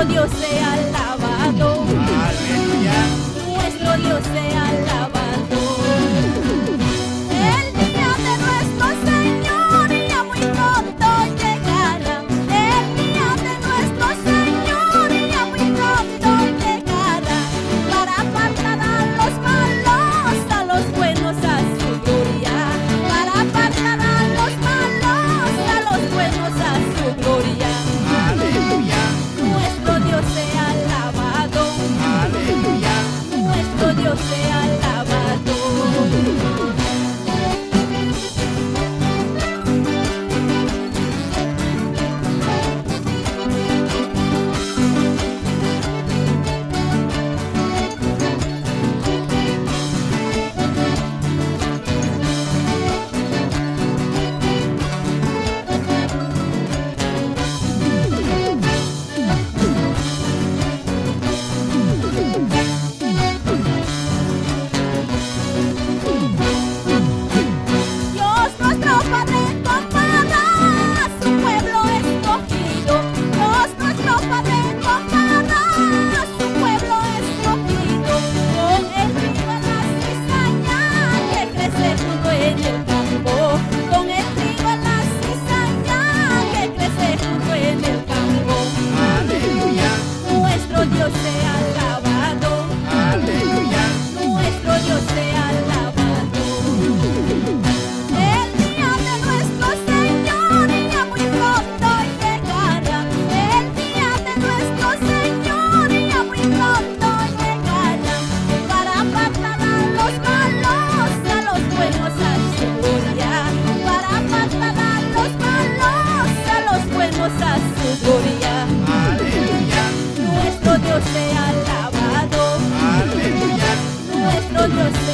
Dios sea alabado. Aleluya. Nuestro Dios sea alabado. El día de nuestro Señor ya muy pronto llegará. El día de nuestro Señor ya muy pronto llegará. Para apartar a los malos, a los buenos a su gloria. Para apartar a los malos, a los buenos a su gloria. Aleluya. Nuestro Dios sea alabado. Aleluya. Nuestro Dios sea alabado. Dios nuestro Padre compara a su pueblo escogido. Dios nuestro Padre compara a su pueblo escogido. Con el trigo en la cizaña que crece junto en el campo. Con el trigo en la cizaña que crece junto en el campo. Aleluya. Nuestro Dios sea alabado. Aleluya. Nuestro Dios sea alabado. El día de nuestro Señor ya muy pronto llegará. El día de nuestro Señor ya muy pronto llegará. Para apartar a los malos, a los buenos a su gloria. Para apartar a los malos, a los buenos a su gloria. Aleluya. Nuestro Dios sea alabado. Aleluya. Nuestro Dios sea